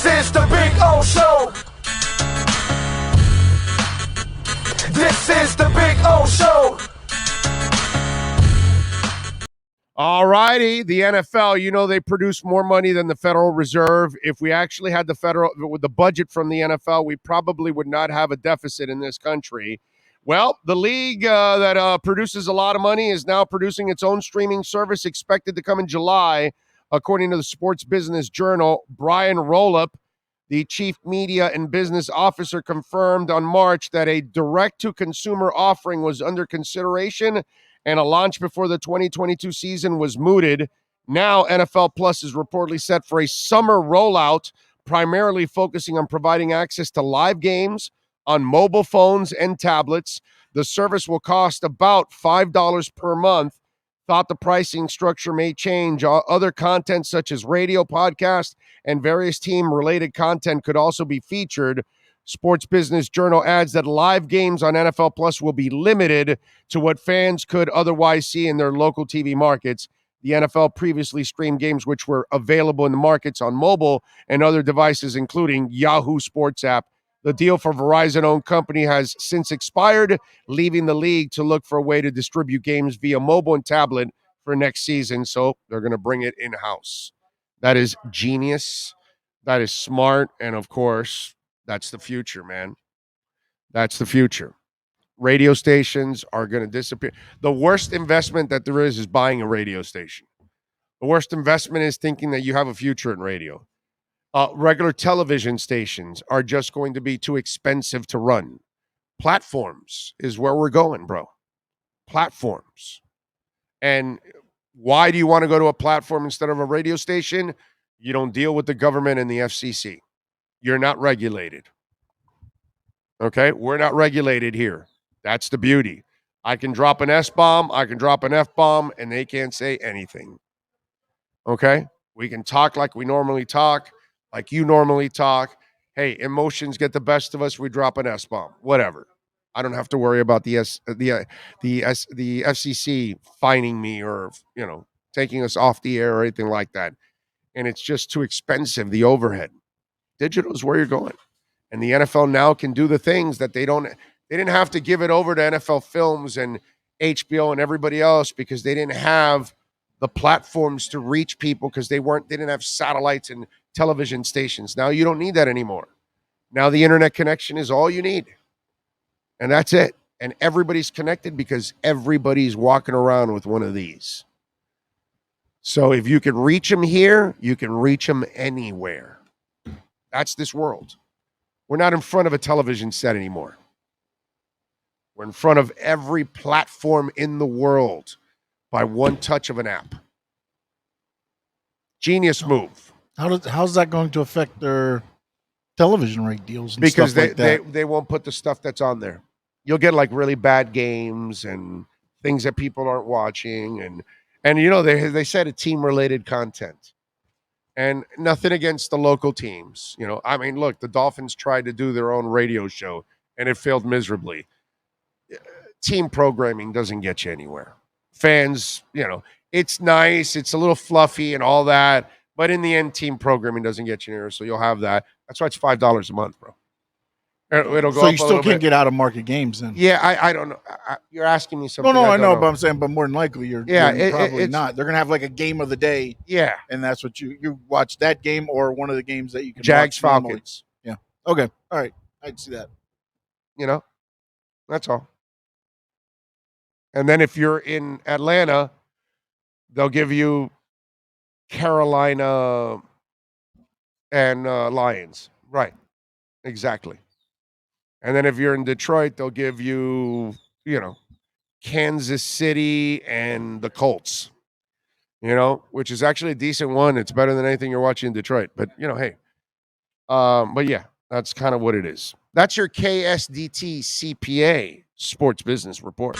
This is the Big O Show. This is the Big O Show. All righty, the NFL, you know they produce more money than the Federal Reserve. If we actually had the budget from the NFL, we probably would not have a deficit in this country. Well, the league that produces a lot of money is now producing its own streaming service, expected to come in July, according to the Sports Business Journal. Brian Rolup, the chief media and business officer, confirmed on March that a direct-to-consumer offering was under consideration and a launch before the 2022 season was mooted. Now, NFL Plus is reportedly set for a summer rollout, primarily focusing on providing access to live games on mobile phones and tablets. The service will cost about $5 per month. Thought the pricing structure may change. Other content such as radio, podcast, and various team-related content could also be featured. Sports Business Journal adds that live games on NFL Plus will be limited to what fans could otherwise see in their local TV markets. The NFL previously streamed games which were available in the markets on mobile and other devices, including Yahoo Sports app. The deal for Verizon-owned company has since expired, leaving the league to look for a way to distribute games via mobile and tablet for next season. So they're going to bring it in-house. That is genius. That is smart. And, of course, that's the future, man. That's the future. Radio stations are going to disappear. The worst investment that there is buying a radio station. The worst investment is thinking that you have a future in radio. Regular television stations are just going to be too expensive to run. Platforms is where we're going, bro. Platforms. And why do you want to go to a platform instead of a radio station? You don't deal with the government and the FCC. You're not regulated. Okay? We're not regulated here. That's the beauty. I can drop an S-bomb, I can drop an F-bomb, and they can't say anything. Okay? We can talk like we normally talk, like you normally talk. Hey, emotions get the best of us, we drop an S-bomb. Whatever. I don't have to worry about the FCC fining me or, taking us off the air or anything like that. And it's just too expensive, the overhead. Digital is where you're going. And the NFL now can do the things that they didn't have to give it over to NFL Films and HBO and everybody else because they didn't have the platforms to reach people because they didn't have satellites and television stations. Now you don't need that anymore. Now the internet connection is all you need. And that's it. And everybody's connected because everybody's walking around with one of these. So if you can reach them here, you can reach them anywhere. That's this world. We're not in front of a television set anymore. We're in front of every platform in the world by one touch of an app. Genius move. How's that going to affect their television rate deals and because stuff like that? They won't put the stuff that's on there. You'll get like really bad games and things that people aren't watching. And they said a team-related content. And nothing against the local teams. Look, the Dolphins tried to do their own radio show, and it failed miserably. Team programming doesn't get you anywhere. Fans, it's nice. It's a little fluffy and all that. But in the end, team programming doesn't get you anywhere, so you'll have that. That's why it's $5 a month, bro. It'll go so up you still can't get out of market games then? Yeah, I don't know. You're asking me something. No, I know, but I'm saying, but more than likely, you're probably it's not. They're going to have like a game of the day. Yeah. And that's what you watch that game or one of the games that you can Jags, watch normally. Falcons. Yeah. Okay. All right. I can see that. That's all. And then if you're in Atlanta, they'll give you Carolina and Lions. Right. Exactly. And then if you're in Detroit, they'll give you, Kansas City and the Colts, which is actually a decent one. It's better than anything you're watching in Detroit. But, hey. But, yeah, that's kind of what it is. That's your KSDT CPA Sports Business Report.